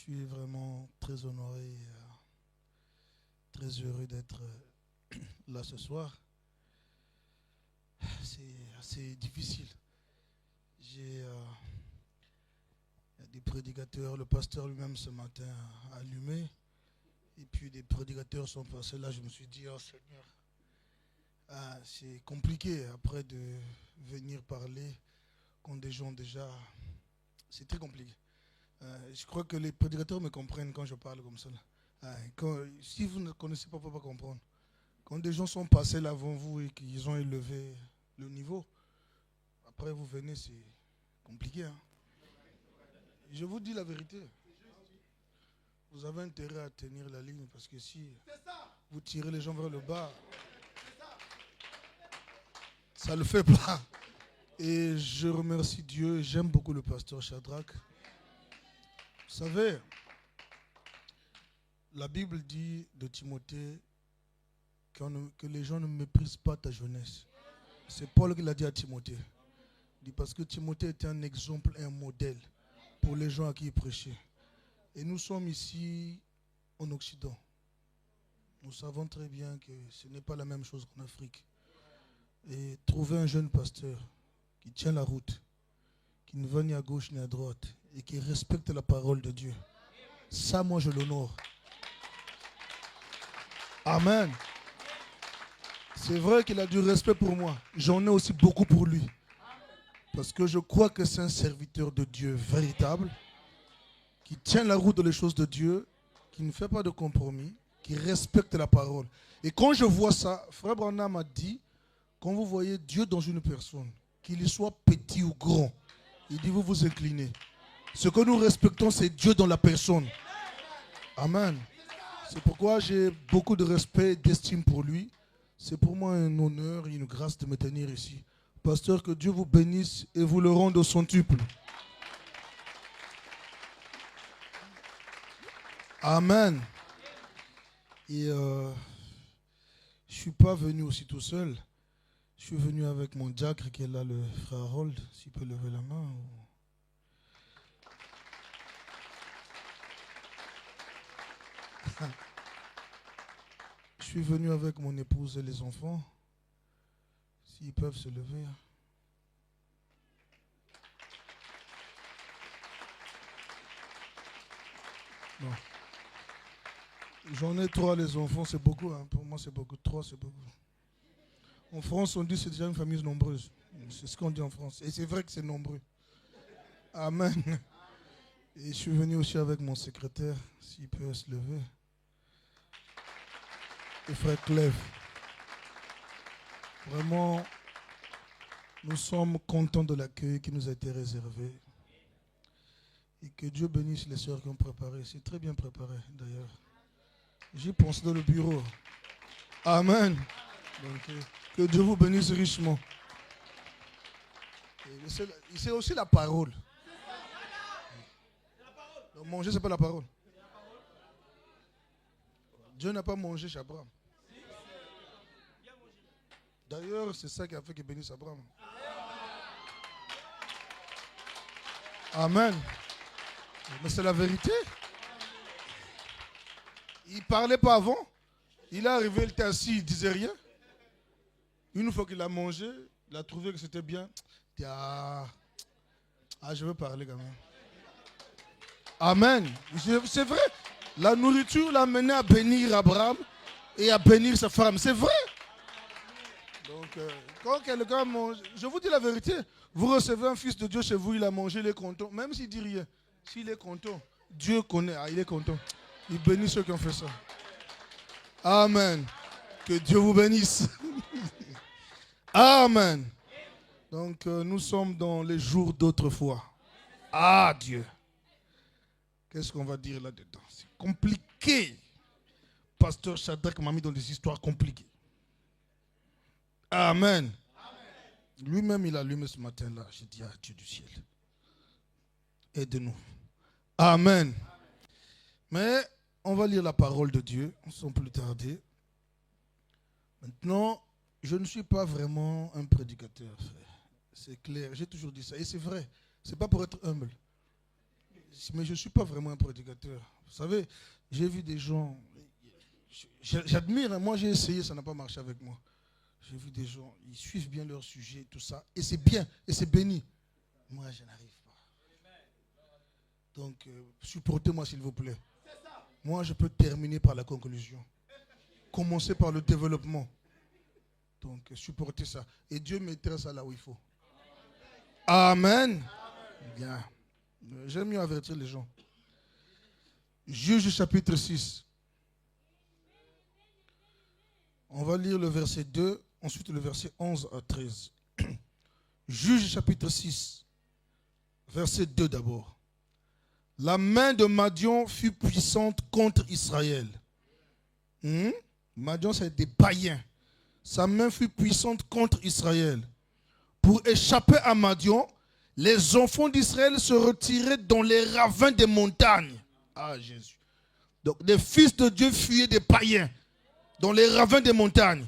suis vraiment très honoré et très heureux d'être là ce soir. C'est assez difficile. J'ai des prédicateurs, le pasteur lui-même ce matin a allumé, et puis des prédicateurs sont passés là. Je me suis dit, oh Seigneur, c'est compliqué après de venir parler quand des gens déjà... C'est très compliqué. Je crois que les prédicateurs me comprennent quand je parle comme ça. Si vous ne connaissez pas, vous ne pouvez pas comprendre. Quand des gens sont passés là avant vous et qu'ils ont élevé le niveau, après vous venez, c'est compliqué. Hein? Je vous dis la vérité. Vous avez intérêt à tenir la ligne parce que si vous tirez les gens vers le bas, ça ne le fait pas. Et je remercie Dieu. J'aime beaucoup le pasteur Shadrach. Vous savez, la Bible dit de Timothée que les gens ne méprisent pas ta jeunesse. C'est Paul qui l'a dit à Timothée. Il dit parce que Timothée était un exemple, un modèle pour les gens à qui il prêchait. Et nous sommes ici en Occident. Nous savons très bien que ce n'est pas la même chose qu'en Afrique. Et trouver un jeune pasteur qui tient la route, qui ne va ni à gauche ni à droite et qui respecte la parole de Dieu, ça, moi, je l'honore. Amen. C'est vrai qu'il a du respect pour moi. J'en ai aussi beaucoup pour lui. Parce que je crois que c'est un serviteur de Dieu véritable, qui tient la route dans les choses de Dieu, qui ne fait pas de compromis, qui respecte la parole. Et quand je vois ça, Frère Branham m'a dit, quand vous voyez Dieu dans une personne, qu'il soit petit ou grand, il dit vous vous inclinez. Ce que nous respectons, c'est Dieu dans la personne. Amen. C'est pourquoi j'ai beaucoup de respect et d'estime pour lui. C'est pour moi un honneur et une grâce de me tenir ici. Pasteur, que Dieu vous bénisse et vous le rende au centuple. Amen. Et je ne suis pas venu aussi tout seul. Je suis venu avec mon diacre qui est là, le frère Harold, s'il peut lever la main. Je suis venu avec mon épouse et les enfants. S'ils peuvent se lever. Non. J'en ai 3 les enfants, c'est beaucoup. Hein. Pour moi, c'est beaucoup. 3, c'est beaucoup. En France, on dit que c'est déjà une famille nombreuse. C'est ce qu'on dit en France. Et c'est vrai que c'est nombreux. Amen. Et je suis venu aussi avec mon secrétaire, s'il peut se lever. Et frère Clève. Vraiment, nous sommes contents de l'accueil qui nous a été réservé. Et que Dieu bénisse les sœurs qui ont préparé. C'est très bien préparé d'ailleurs. J'y pense dans le bureau. Amen. Donc, que Dieu vous bénisse richement. C'est aussi la parole. Donc, manger, ce n'est pas la parole. Dieu n'a pas mangé chez Abraham. D'ailleurs, c'est ça qui a fait qu'il bénisse Abraham. Amen. Mais c'est la vérité. Il ne parlait pas avant. Il est arrivé, il était assis, il ne disait rien. Une fois qu'il a mangé, il a trouvé que c'était bien. Il dit, je veux parler quand même. Amen. C'est vrai. La nourriture l'a mené à bénir Abraham et à bénir sa femme. C'est vrai. Donc, quand quelqu'un mange, je vous dis la vérité, vous recevez un fils de Dieu chez vous, il a mangé, il est content. Même s'il ne dit rien, s'il est content, Dieu connaît, il est content. Il bénit ceux qui ont fait ça. Amen. Que Dieu vous bénisse. Amen. Donc, nous sommes dans les jours d'autrefois. Ah, Dieu. Qu'est-ce qu'on va dire là-dedans? C'est compliqué. Pasteur Shadrach m'a mis dans des histoires compliquées. Amen. Lui-même, il a allumé ce matin-là. J'ai dit, Dieu du ciel, aide-nous. Amen. Mais on va lire la parole de Dieu, sans plus tarder. Maintenant, je ne suis pas vraiment un prédicateur, frère. C'est clair, j'ai toujours dit ça. Et c'est vrai, ce n'est pas pour être humble. Mais je ne suis pas vraiment un prédicateur. Vous savez, j'ai vu des gens, j'admire, moi j'ai essayé, ça n'a pas marché avec moi. J'ai vu des gens, ils suivent bien leur sujet, tout ça, et c'est bien, et c'est béni. Moi, je n'arrive pas. Donc, supportez-moi s'il vous plaît. Moi, je peux terminer par la conclusion. Commencer par le développement. Donc, supportez ça. Et Dieu mettra ça là où il faut. Amen. Bien. J'aime mieux avertir les gens. Juge chapitre 6. On va lire le verset 2, ensuite le verset 11 à 13. Juge chapitre 6, verset 2 d'abord. La main de Madian fut puissante contre Israël. Madian, c'est des païens. Sa main fut puissante contre Israël. Pour échapper à Madian, les enfants d'Israël se retiraient dans les ravins des montagnes. Ah, Jésus. Donc, les fils de Dieu fuyaient des païens dans les ravins des montagnes,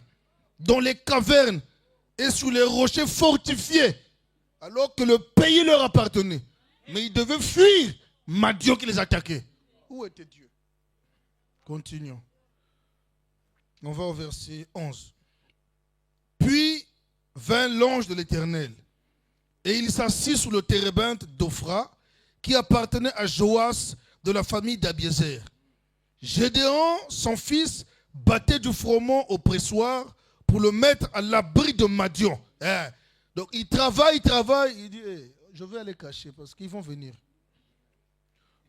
dans les cavernes et sous les rochers fortifiés, alors que le pays leur appartenait. Mais ils devaient fuir Madian qui les attaquait. Où était Dieu? Continuons. On va au verset 11. Puis vint l'ange de l'Éternel, et il s'assit sous le térébinthe d'Ophra, qui appartenait à Joas de la famille d'Abiézer. Gédéon, son fils, battait du froment au pressoir pour le mettre à l'abri de Madian. Donc il travaille, il dit, je vais aller cacher parce qu'ils vont venir.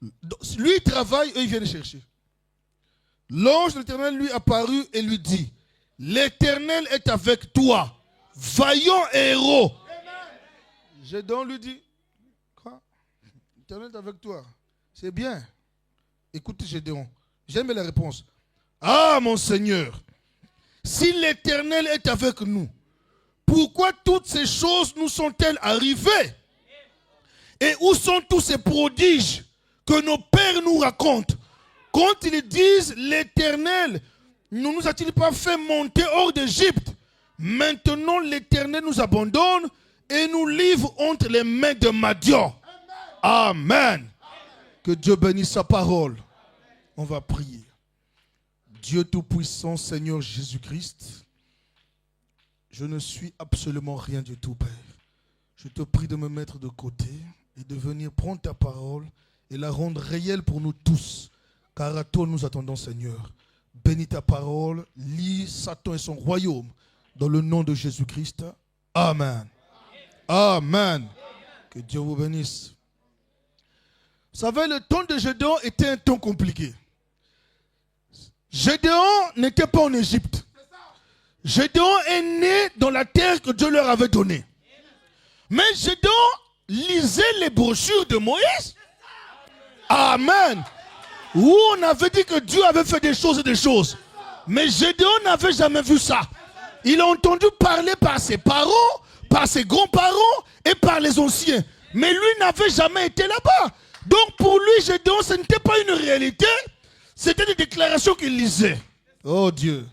Donc, lui il travaille, eux ils viennent chercher. L'ange de l'Éternel lui apparut et lui dit, l'Éternel est avec toi, vaillant et héros. Gédéon lui dit, quoi? L'Éternel est avec toi. C'est bien. Écoutez Gédéon, j'aime la réponse. Ah mon Seigneur, si l'Éternel est avec nous, pourquoi toutes ces choses nous sont-elles arrivées? Et où sont tous ces prodiges que nos pères nous racontent? Quand ils disent l'Éternel ne nous a-t-il pas fait monter hors d'Égypte? Maintenant l'Éternel nous abandonne et nous livre entre les mains de Madian. Amen. Que Dieu bénisse sa parole. On va prier. Dieu Tout-Puissant, Seigneur Jésus-Christ, je ne suis absolument rien du tout, Père. Je te prie de me mettre de côté et de venir prendre ta parole et la rendre réelle pour nous tous. Car à toi nous attendons, Seigneur. Bénis ta parole, lis Satan et son royaume dans le nom de Jésus-Christ. Amen. Amen. Que Dieu vous bénisse. Vous savez, le temps de Gédéon était un temps compliqué. Gédéon n'était pas en Égypte. Gédéon est né dans la terre que Dieu leur avait donnée. Mais Gédéon lisait les brochures de Moïse. Amen. Où on avait dit que Dieu avait fait des choses et des choses. Mais Gédéon n'avait jamais vu ça. Il a entendu parler par ses parents, par ses grands-parents et par les anciens. Mais lui n'avait jamais été là-bas. Donc pour lui, Gédéon, ce n'était pas une réalité. C'était des déclarations qu'il lisait. Oh Dieu.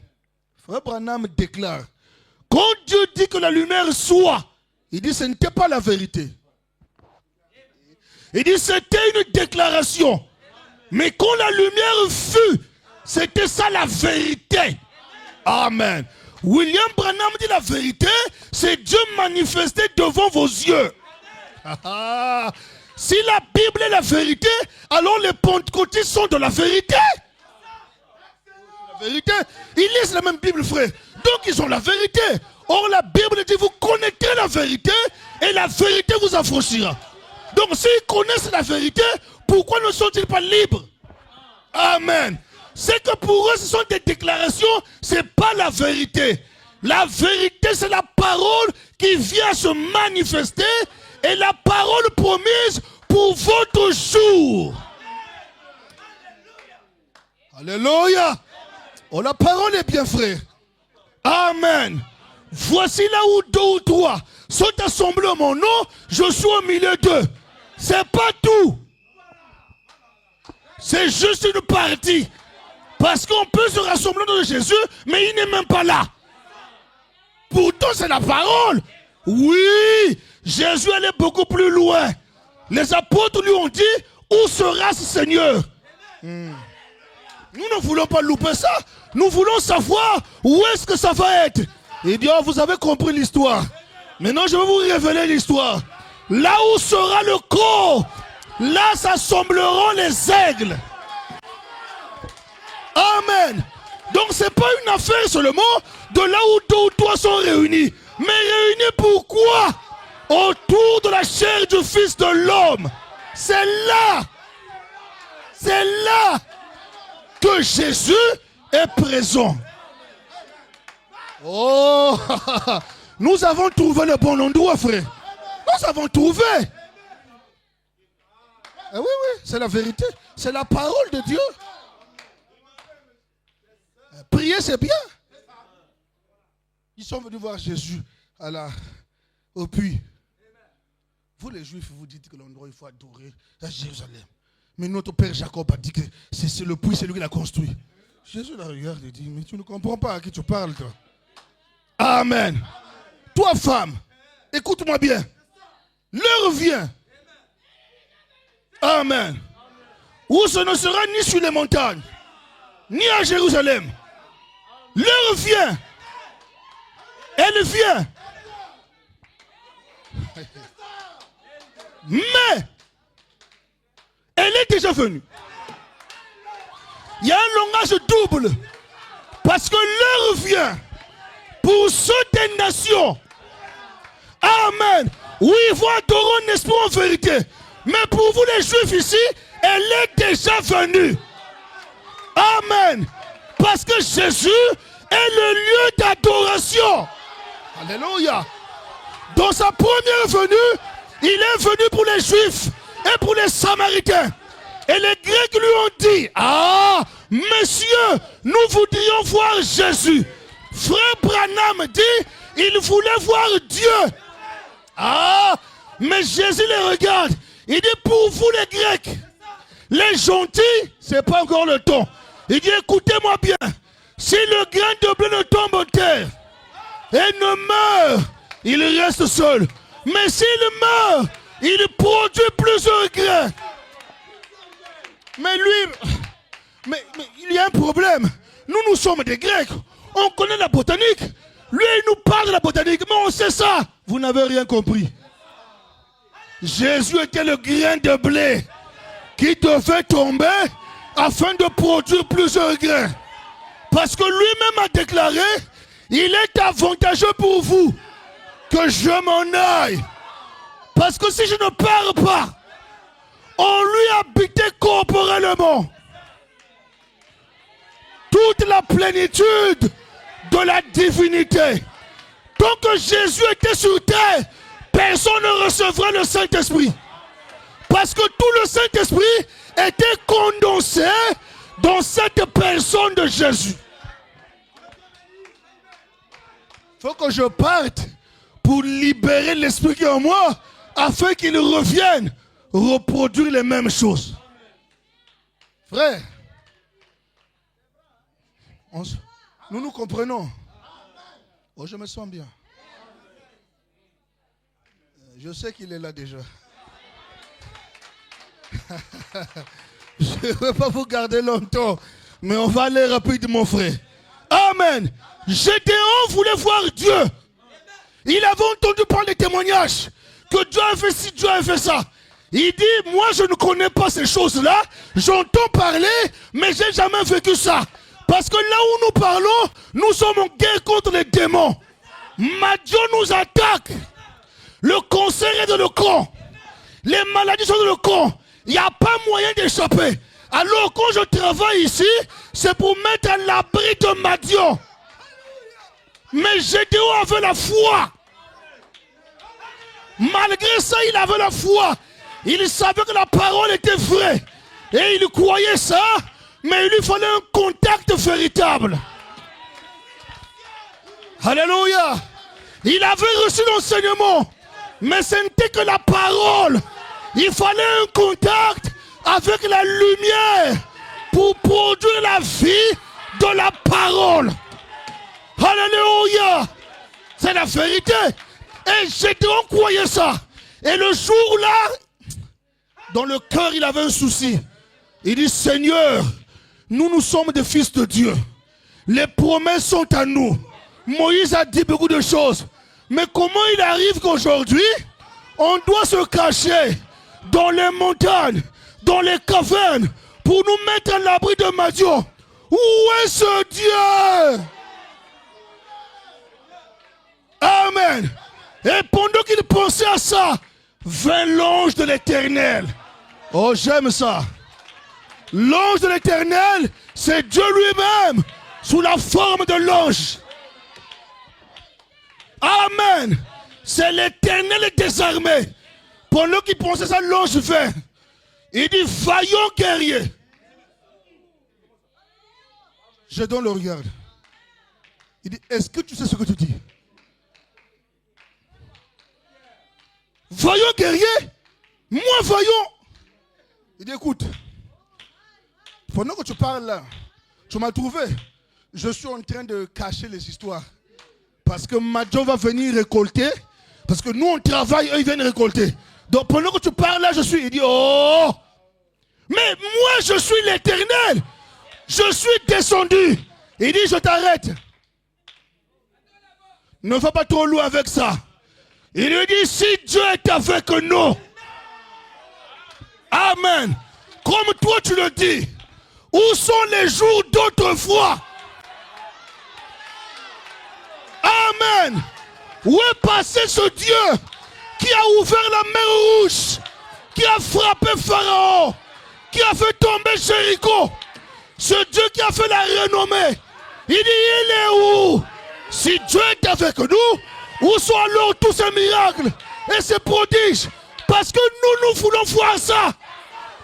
Frère Branham déclare. Quand Dieu dit que la lumière soit, il dit ce n'était pas la vérité. Il dit c'était une déclaration. Mais quand la lumière fut, c'était ça la vérité. Amen. William Branham dit la vérité, c'est Dieu manifesté devant vos yeux. Si la Bible est la vérité, alors les pentecôtistes sont de la vérité. La vérité. Ils lisent la même Bible, frère. Donc ils ont la vérité. Or la Bible dit vous connaîtrez la vérité et la vérité vous affranchira. Donc s'ils connaissent la vérité, pourquoi ne sont-ils pas libres? Amen. C'est que pour eux ce sont des déclarations, ce n'est pas la vérité. La vérité c'est la parole qui vient se manifester et la parole promise pour votre jour. Alléluia. Oh, la parole est bien, frère. Amen. Voici là où deux ou trois sont assemblés en mon nom, je suis au milieu d'eux. C'est pas tout. C'est juste une partie. Parce qu'on peut se rassembler dans Jésus, mais il n'est même pas là. Pourtant, c'est la parole. Oui, Jésus allait beaucoup plus loin. Les apôtres lui ont dit, où sera ce Seigneur? Nous ne voulons pas louper ça. Nous voulons savoir où est-ce que ça va être. Il dit, oh, vous avez compris l'histoire. Maintenant, je vais vous révéler l'histoire. Là où sera le corps, là s'assembleront les aigles. Amen. Donc, ce n'est pas une affaire seulement de là où deux ou trois sont réunis. Mais réunis pourquoi? Autour de la chair du Fils de l'homme. C'est là que Jésus est présent. Oh, nous avons trouvé le bon endroit, frère. Nous avons trouvé. Eh oui, c'est la vérité. C'est la parole de Dieu. Prier, c'est bien. Ils sont venus voir Jésus au puits. Vous les Juifs, vous dites que l'endroit il faut adorer à Jérusalem. Mais notre père Jacob a dit que c'est le puits, c'est lui qui l'a construit. Jésus la regarde et dit, mais tu ne comprends pas à qui tu parles, toi. Amen. Toi, femme, écoute-moi bien. L'heure vient. Amen. Où ce ne sera ni sur les montagnes, ni à Jérusalem. L'heure vient. Elle vient. Mais elle est déjà venue. Il y a un langage double. Parce que l'heure vient pour ceux des nations. Amen. Oui, ils vont adorer, n'est-ce pas, en vérité. Mais pour vous les Juifs ici, elle est déjà venue. Amen. Parce que Jésus est le lieu d'adoration. Alléluia. Dans sa première venue, il est venu pour les Juifs et pour les Samaritains. Et les Grecs lui ont dit, ah, messieurs, nous voudrions voir Jésus. Frère Branham dit, il voulait voir Dieu. Ah, mais Jésus les regarde. Il dit, pour vous les Grecs, les gentils, ce n'est pas encore le temps. Il dit, écoutez-moi bien. Si le grain de blé ne tombe en terre et ne meurt, il reste seul. Mais s'il meurt, il produit plusieurs grains. Mais lui, mais il y a un problème. Nous sommes des Grecs. On connaît la botanique. Lui, il nous parle de la botanique, mais on sait ça. Vous n'avez rien compris. Jésus était le grain de blé qui devait tomber afin de produire plusieurs grains. Parce que lui-même a déclaré, il est avantageux pour vous que je m'en aille. Parce que si je ne pars pas, on lui habitait corporellement toute la plénitude de la divinité. Tant que Jésus était sur terre, personne ne recevrait le Saint-Esprit. Parce que tout le Saint-Esprit était condensé dans cette personne de Jésus. Il faut que je parte pour libérer l'esprit qui est en moi afin qu'il revienne reproduire les mêmes choses. Frère, nous nous comprenons. Oh, je me sens bien. Je sais qu'il est là déjà. Je ne vais pas vous garder longtemps, mais on va aller rapidement, frère. Amen. Gédéon voulait voir Dieu. Il avait entendu parler des témoignages que Dieu a fait ci, Dieu a fait ça. Il dit, moi je ne connais pas ces choses-là. J'entends parler, mais je n'ai jamais vécu ça. Parce que là où nous parlons, nous sommes en guerre contre les démons. Dieu nous attaque. Le cancer est dans le camp. Les maladies sont dans le camp. Il n'y a pas moyen d'échapper. Alors quand je travaille ici, c'est pour mettre à l'abri de Madian. Mais Gédéon avait la foi. Malgré ça, il avait la foi. Il savait que la parole était vraie. Et il croyait ça, mais il lui fallait un contact véritable. Alléluia. Il avait reçu l'enseignement, mais ce n'était que la parole. Il fallait un contact avec la lumière pour produire la vie de la parole. Alléluia. C'est la vérité. Et Gédéon croyait ça. Et le jour là, Dans le cœur, il avait un souci. Il dit, Seigneur, nous sommes des fils de Dieu. Les promesses sont à nous. Moïse a dit beaucoup de choses. Mais comment il arrive qu'aujourd'hui, on doit se cacher dans les montagnes, dans les cavernes, pour nous mettre à l'abri de Madian? Où est ce Dieu? Amen. Et pendant qu'il pensait à ça, vint l'ange de l'Éternel. Oh, j'aime ça. L'ange de l'Éternel, c'est Dieu lui-même, sous la forme de l'ange. Amen. C'est l'Éternel des armées. Pendant qu'il pensait ça, l'ange vint. Il dit, vaillant guerrier. Gédéon le regarde. Il dit, est-ce que tu sais ce que tu dis? Vaillant guerrier? Moi vaillant? Il dit, écoute, pendant que tu parles là, tu m'as trouvé. Je suis en train de cacher les histoires. Parce que Madian va venir récolter. Parce que nous on travaille, eux ils viennent récolter. Donc pendant que tu parles là, je suis. Il dit, oh! Mais moi je suis l'Éternel. Je suis descendu. Il dit, je t'arrête. Ne va pas trop loin avec ça. Il lui dit, si Dieu est avec nous. Amen. Comme toi tu le dis. Où sont les jours d'autrefois? Amen. Où est passé ce Dieu qui a ouvert la mer rouge, qui a frappé Pharaon, qui a fait tomber Jéricho? Ce Dieu qui a fait la renommée. Il dit, il est où? Si Dieu est avec nous, où sont alors tous ces miracles et ces prodiges? Parce que nous voulons voir ça.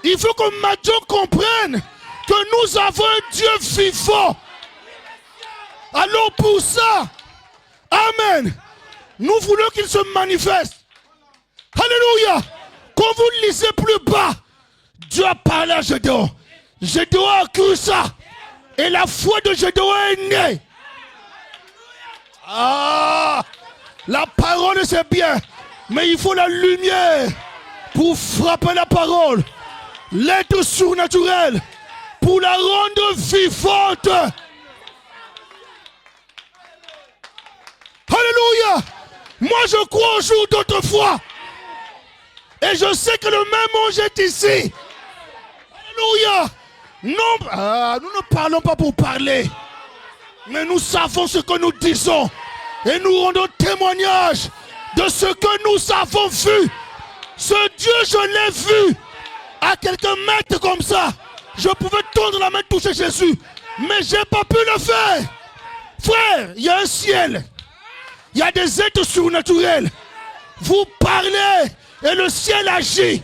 Il faut que Madian comprenne que nous avons un Dieu vivant. Alors pour ça, amen, nous voulons qu'il se manifeste. Alléluia. Quand vous lisez plus bas, Dieu a parlé à Gédéon. Gédéon a cru ça. Et la foi de Gédéon est née. Ah, la parole c'est bien. Mais il faut la lumière pour frapper la parole. L'être surnaturel pour la rendre vivante. Alléluia. Moi je crois au jour d'autrefois. Et je sais que le même ange est ici. Alléluia. Non, nous ne parlons pas pour parler. Mais nous savons ce que nous disons. Et nous rendons témoignage de ce que nous avons vu. Ce Dieu, je l'ai vu. À quelques mètres comme ça. Je pouvais tendre la main, toucher Jésus. Mais je n'ai pas pu le faire. Frère, il y a un ciel. Il y a des êtres surnaturels. Vous parlez et le ciel agit.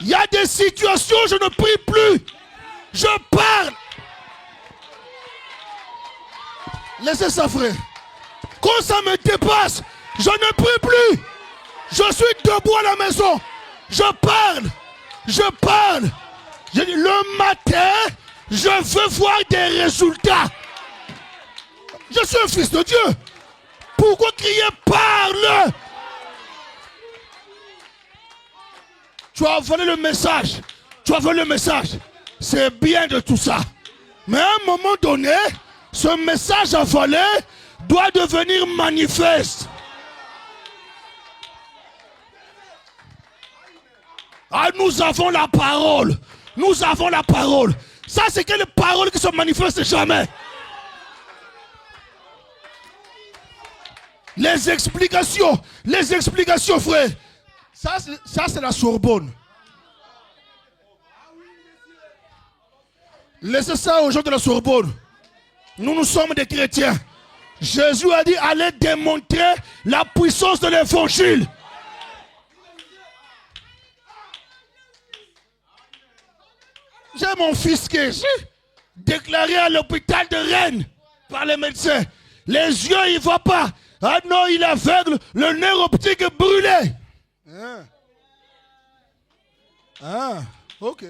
Il y a des situations, je ne prie plus. Je parle. Laissez ça, frère. Quand ça me dépasse, je ne prie plus. Je suis debout à la maison. Je parle. Je parle. Je dis, le matin, je veux voir des résultats. Je suis un fils de Dieu. Pourquoi crier parle? Tu as volé le message. Tu as volé le message. C'est bien de tout ça. Mais à un moment donné, ce message à voler doit devenir manifeste. Ah, nous avons la parole. Nous avons la parole. Ça, c'est quelle parole qui se manifeste jamais. Les explications, frère. Ça, c'est la Sorbonne. Laissez ça aux gens de la Sorbonne. Nous sommes des chrétiens. Jésus a dit, allez démontrer la puissance de l'évangile. J'ai mon fils qui est déclaré à l'hôpital de Rennes par les médecins. Les yeux, il ne voit pas. Ah non, il est aveugle, le nerf optique est brûlé. Ok.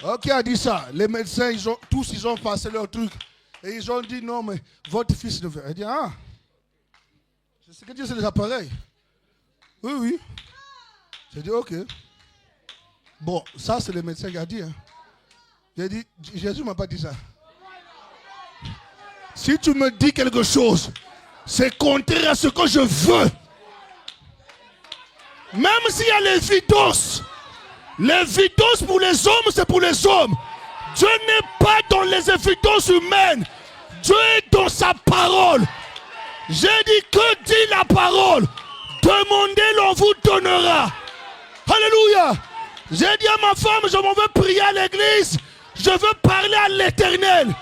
Ok, a dit ça. Les médecins, ils ont passé leur truc. Et ils ont dit, non, mais votre fils ne veut. Il dit, c'est ce que Dieu, c'est des appareils. Oui, oui. J'ai dit, ok. Bon, ça, c'est le médecin qui a dit. Hein. J'ai dit, Jésus ne m'a pas dit ça. Si tu me dis quelque chose, c'est contraire à ce que je veux. Même s'il y a les vidos pour les hommes, c'est pour les hommes. Dieu n'est pas dans les évidences humaines. Dieu est dans sa parole. J'ai dit, que dit la parole? Demandez, l'on vous donnera. Alléluia. J'ai dit à ma femme, je m'en veux prier à l'église. Je veux parler à l'Éternel.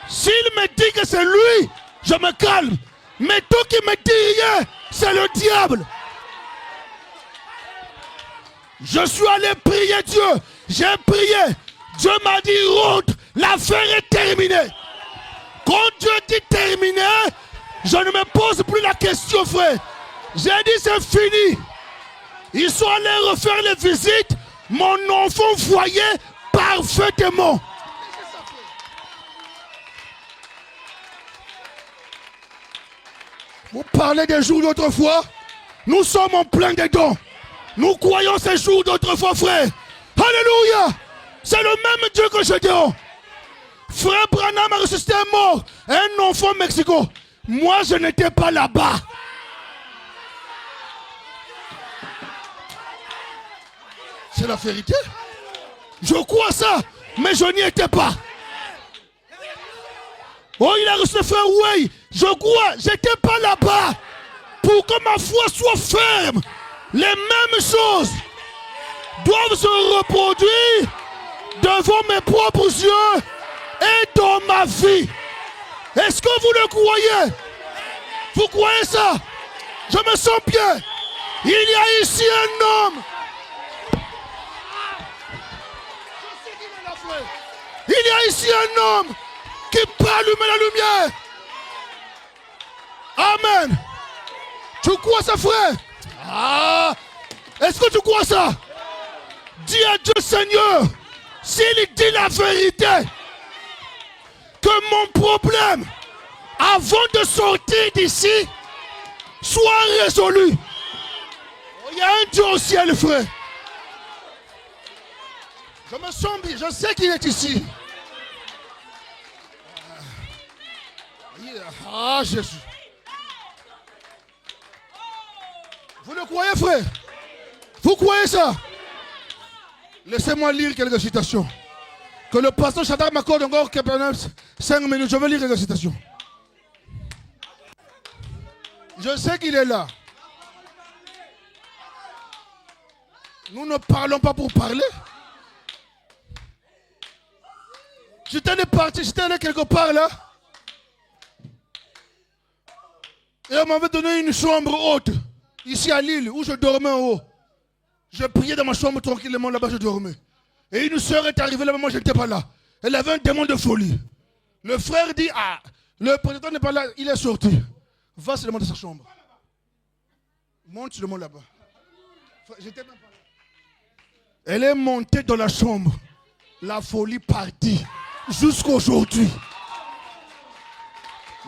S'il me dit que c'est lui, je me calme. Mais tout qui me dit rien, c'est le diable. Je suis allé prier Dieu. J'ai prié. Dieu m'a dit, rentre, l'affaire est terminée. Quand Dieu dit terminé, je ne me pose plus la question, frère. J'ai dit, c'est fini. Ils sont allés refaire les visites. Mon enfant voyait parfaitement. Vous parlez des jours d'autrefois. Nous sommes en plein dedans. Nous croyons ces jours d'autrefois, frère. Alléluia. C'est le même Dieu que je dis. Frère Branham a ressuscité un mort. Un enfant au Mexique. Moi, je n'étais pas là-bas. C'est la vérité. Je crois ça, mais je n'y étais pas. Oh, il a reçu frère, oui, je crois, j'étais pas là-bas. Pour que ma foi soit ferme, les mêmes choses doivent se reproduire devant mes propres yeux et dans ma vie. Est-ce que vous le croyez? Vous croyez ça? Je me sens bien. Il y a ici un homme. Il y a ici un homme qui peut allumer la lumière. Amen. Tu crois ça, frère? Ah. Est-ce que tu crois ça? Dis à Dieu, Seigneur, s'il dit la vérité, que mon problème, avant de sortir d'ici, soit résolu. Il y a un Dieu au ciel, frère. Je me sens bien, je sais qu'il est ici. Ah, Jésus. Vous le croyez, frère? Vous croyez ça? Laissez-moi lire quelques citations. Que le pasteur Shadrach m'accorde encore 5 minutes. Je vais lire quelques citations. Je sais qu'il est là. Nous ne parlons pas pour parler. J'étais allé quelque part là. Et on m'avait donné une chambre haute, ici à Lille, où je dormais en haut. Je priais dans ma chambre tranquillement, là-bas je dormais. Et une soeur est arrivée là-bas, moi je n'étais pas là. Elle avait un démon de folie. Le frère dit, ah, le président n'est pas là, il est sorti. Va se demander sa chambre. Monte, je demande là-bas. J'étais même pas là. Elle est montée dans la chambre. La folie partit. Jusqu'aujourd'hui.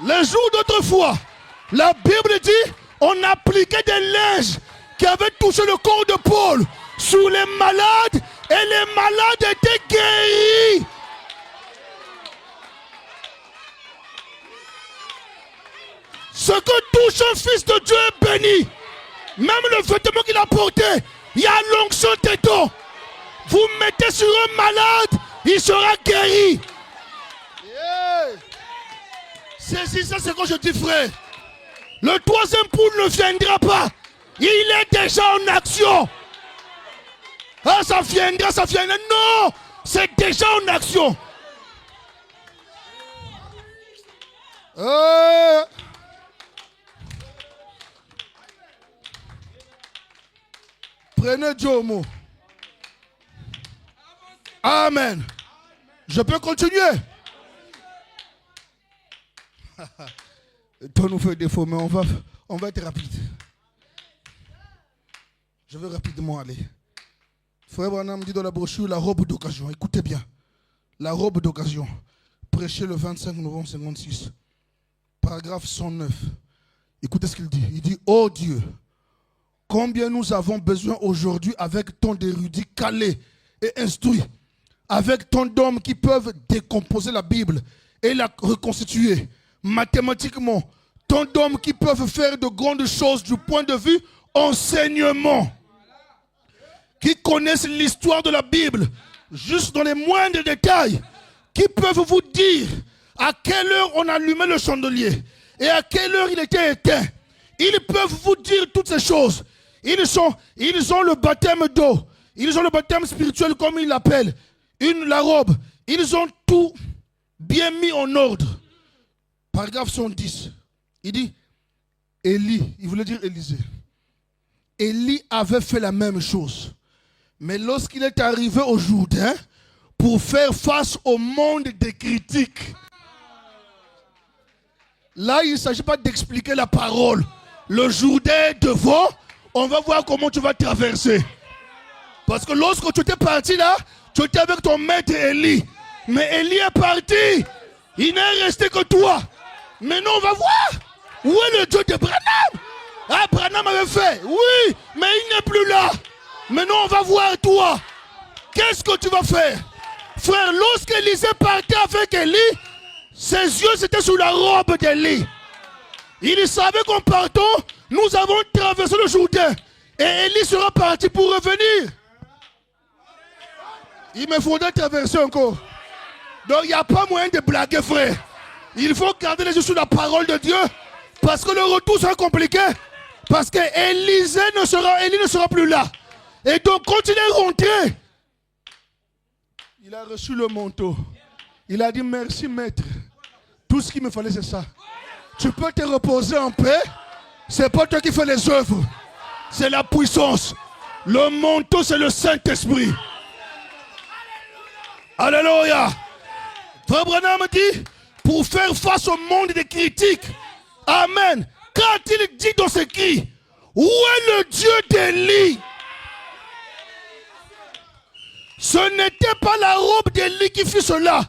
Les jours d'autrefois, la Bible dit, on appliquait des linges qui avaient touché le corps de Paul sur les malades et les malades étaient guéris. Ce que touche un fils de Dieu est béni. Même le vêtement qu'il a porté, il y a l'onction dedans. Vous mettez sur un malade, il sera guéri. Yeah. C'est ça, c'est quand je dis, frère. Le troisième poule ne viendra pas. Il est déjà en action. Ah, ça viendra, ça viendra. Non, c'est déjà en action. Prenez Dieu au mot. Amen. Je peux continuer. Toi nous fait défaut, mais on va être rapide. Je vais rapidement aller. Frère Branham dit dans la brochure la robe d'occasion. Écoutez bien. La robe d'occasion. Prêché le 25 novembre 56. Paragraphe 109. Écoutez ce qu'il dit. Il dit, oh Dieu, Combien nous avons besoin aujourd'hui avec tant d'érudits calés et instruits, avec tant d'hommes qui peuvent décomposer la Bible et la reconstituer mathématiquement, tant d'hommes qui peuvent faire de grandes choses du point de vue enseignement, qui connaissent l'histoire de la Bible, juste dans les moindres détails, qui peuvent vous dire à quelle heure on allumait le chandelier et à quelle heure il était éteint. Ils peuvent vous dire toutes ces choses. Ils ont le baptême d'eau, ils ont le baptême spirituel comme ils l'appellent, la robe. Ils ont tout bien mis en ordre. Paragraphe 110, il dit, Élie, il voulait dire Élisée. Élie avait fait la même chose. Mais lorsqu'il est arrivé au Jourdain, pour faire face au monde des critiques, là, il ne s'agit pas d'expliquer la parole. Le Jourdain est devant, on va voir comment tu vas traverser. Parce que lorsque tu étais parti là, tu étais avec ton maître Élie. Mais Élie est parti. Il n'est resté que toi. Maintenant, on va voir. Où est le Dieu de Branham? Ah, Branham avait fait. Oui, mais il n'est plus là. Maintenant, on va voir toi. Qu'est-ce que tu vas faire? Frère, lorsqu'Élisée partait avec Élie, ses yeux étaient sous la robe d'Élie. Il savait qu'en partant, nous avons traversé le Jourdain. Et Élie sera parti pour revenir. Il me faudrait traverser encore. Donc il n'y a pas moyen de blaguer, frère. Il faut garder les yeux sur la parole de Dieu. Parce que le retour sera compliqué. Parce que Élie ne sera plus là. Et donc quand il est rentré, il a reçu le manteau. Il a dit merci maître. Tout ce qu'il me fallait c'est ça. Tu peux te reposer en paix. C'est pas toi qui fais les œuvres. C'est la puissance. Le manteau c'est le Saint-Esprit. Alléluia. Frère Branham dit, pour faire face au monde des critiques, amen, quand il dit dans ce cri, où est le Dieu d'Élie? Ce n'était pas la robe d'Élie qui fit cela,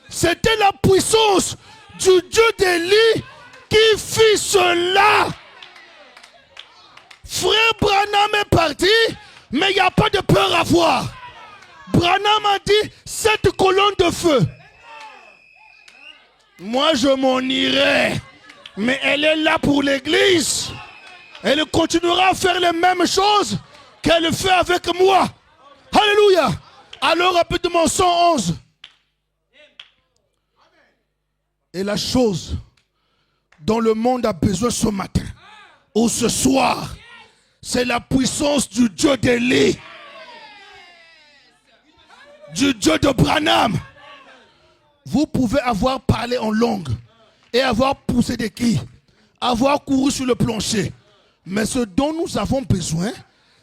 c'était la puissance du Dieu d'Élie qui fit cela. Frère Branham est parti, mais il n'y a pas de peur à voir. Branham a dit, cette colonne de feu, moi je m'en irai, mais elle est là pour l'église. Elle continuera à faire les mêmes choses qu'elle fait avec moi. Alléluia. Alors rapidement, 111. Et la chose dont le monde a besoin ce matin ou ce soir, c'est la puissance du Dieu d'Élie, du Dieu de Branham. Vous pouvez avoir parlé en langue et avoir poussé des cris, avoir couru sur le plancher. Mais ce dont nous avons besoin,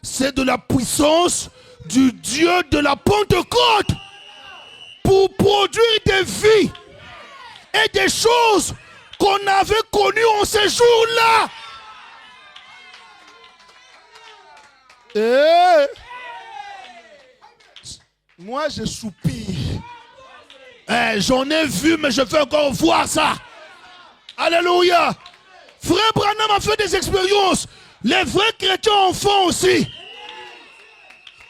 c'est de la puissance du Dieu de la Pentecôte pour produire des vies et des choses qu'on avait connues en ces jours-là. Et moi, je soupire. J'en ai vu, mais je veux encore voir ça. Alléluia. Frère Branham a fait des expériences. Les vrais chrétiens en font aussi.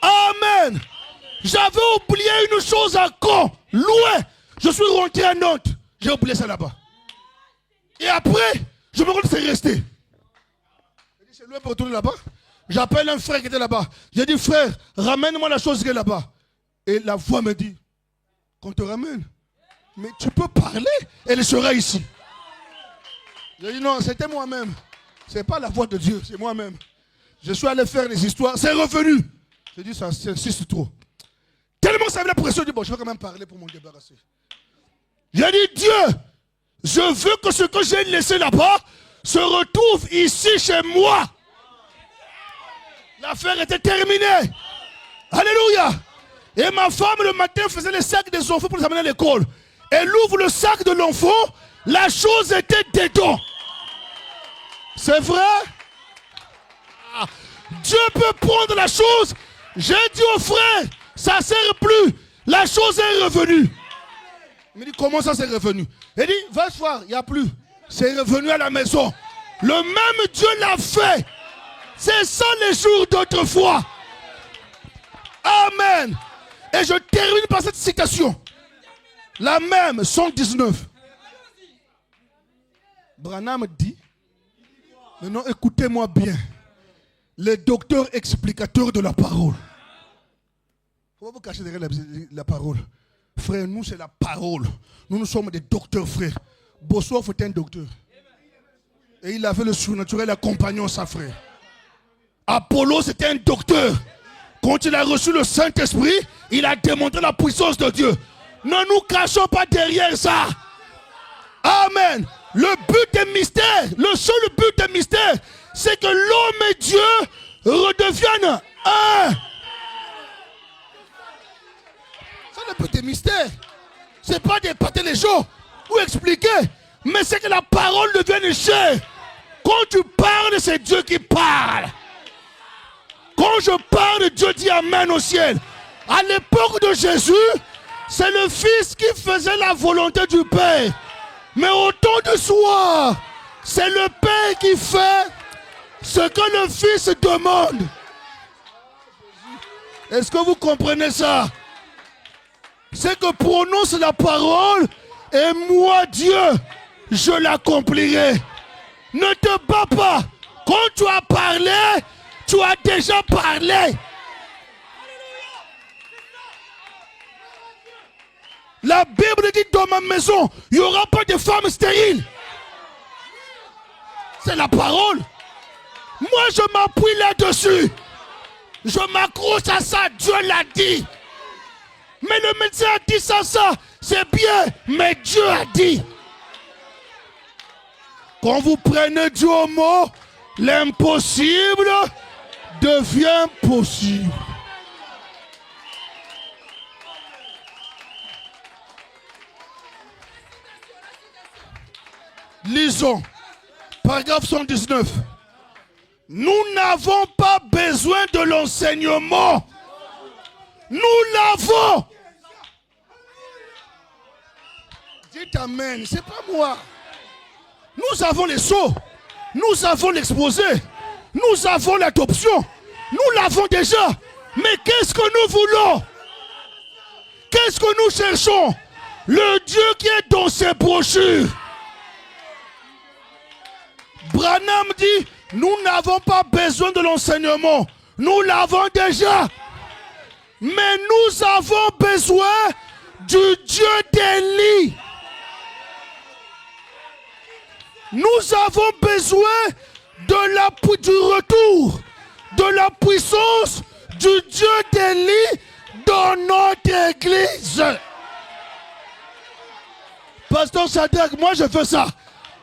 Amen. J'avais oublié une chose à Caen, loin. Je suis rentré à Nantes. J'ai oublié ça là-bas. Et après, je me rends compte que c'est resté. J'ai dit, c'est loin pour retourner là-bas. J'appelle un frère qui était là-bas. J'ai dit, frère, ramène-moi la chose qui est là-bas. Et la voix me dit, qu'on te ramène. Mais tu peux parler, elle sera ici. J'ai dit, non, c'était moi-même. Ce n'est pas la voix de Dieu, c'est moi-même. Je suis allé faire des histoires, c'est revenu. J'ai dit, ça insiste trop. Tellement ça avait la pression, je dis, bon, je vais quand même parler pour m'en débarrasser. J'ai dit, Dieu, je veux que ce que j'ai laissé là-bas se retrouve ici chez moi. L'affaire était terminée. Alléluia. Et ma femme le matin faisait les sacs des enfants pour les amener à l'école. Elle ouvre le sac de l'enfant, la chose était dedans. C'est vrai? Dieu peut prendre la chose. J'ai dit au frère, ça ne sert plus. La chose est revenue. Il me dit, comment ça c'est revenu? Il dit, va voir, il n'y a plus. C'est revenu à la maison. Le même Dieu l'a fait. C'est ça les jours d'autrefois. Amen. Et je termine par cette citation. La même, 119. Branham dit, maintenant écoutez-moi bien, les docteurs explicateurs de la parole. Il faut pas vous cacher derrière la parole. Frère, nous c'est la parole. Nous sommes des docteurs, frère. Bossuet était un docteur. Et il avait le surnaturel accompagnant sa frère. Apollo c'était un docteur. Quand il a reçu le Saint-Esprit, il a démontré la puissance de Dieu. Ne nous cachons pas derrière ça. Amen. Le but des mystères, le seul but des mystères, c'est que l'homme et Dieu redeviennent un. C'est le but des mystères. Ce n'est pas d'épater les gens ou expliquer, mais c'est que la parole devienne chère. Quand tu parles, c'est Dieu qui parle. Quand je parle, Dieu dit Amen au ciel. À l'époque de Jésus, c'est le Fils qui faisait la volonté du Père. Mais au temps du soir, c'est le Père qui fait ce que le Fils demande. Est-ce que vous comprenez ça? C'est que prononce la parole et moi, Dieu, je l'accomplirai. Ne te bats pas. Quand tu as parlé, tu as déjà parlé. La Bible dit dans ma maison, il n'y aura pas de femmes stériles. C'est la parole. Moi, je m'appuie là-dessus. Je m'accroche à ça. Dieu l'a dit. Mais le médecin a dit ça, c'est bien. Mais Dieu a dit. Quand vous prenez Dieu au mot, l'impossible devient possible. Lisons, paragraphe 119. Nous n'avons pas besoin de l'enseignement. Nous l'avons. Dites Amen, c'est pas moi. Nous avons les sceaux. Nous avons l'exposé. Nous avons l'adoption. Nous l'avons déjà. Mais qu'est-ce que nous voulons? Qu'est-ce que nous cherchons? Le Dieu qui est dans ses brochures. Branham dit, nous n'avons pas besoin de l'enseignement. Nous l'avons déjà. Mais nous avons besoin du Dieu d'Élie. Nous avons besoin du retour, de la puissance du Dieu d'Élie dans notre église. Pasteur Shadrach, moi je fais ça.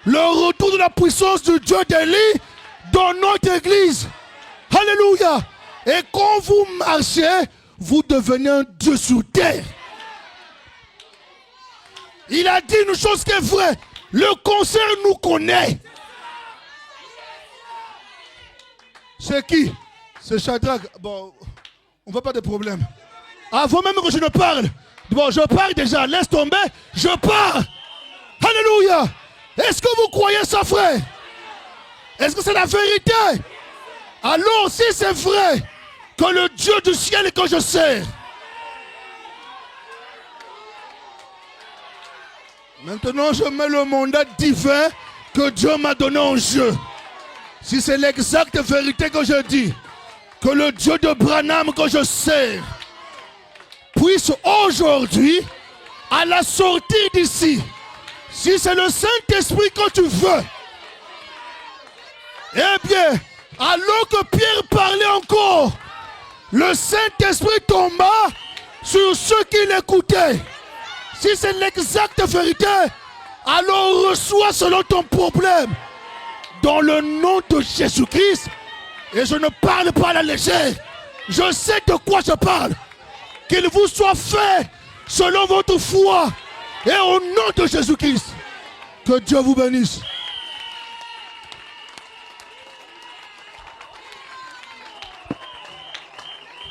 Le retour de la puissance du Dieu d'Élie dans notre église. Alléluia. Et quand vous marchez, vous devenez un Dieu sur terre. Il a dit une chose qui est vraie. Le concert nous connaît. C'est qui? C'est Shadrach. Bon, on ne va pas de problème. Avant même que je ne parle. Bon, je parle déjà. Laisse tomber. Je parle. Alléluia. Est-ce que vous croyez ça, frère? Est-ce que c'est la vérité? Alors, si c'est vrai que le Dieu du ciel que je sers. Maintenant, je mets le mandat divin que Dieu m'a donné en jeu. Si c'est l'exacte vérité que je dis, que le Dieu de Branham que je sers puisse aujourd'hui, à la sortie d'ici, si c'est le Saint-Esprit que tu veux, eh bien, alors que Pierre parlait encore, le Saint-Esprit tomba sur ceux qui l'écoutaient. Si c'est l'exacte vérité, alors reçois selon ton problème. Dans le nom de Jésus-Christ, et je ne parle pas à la légère, je sais de quoi je parle. Qu'il vous soit fait selon votre foi et au nom de Jésus-Christ. Que Dieu vous bénisse.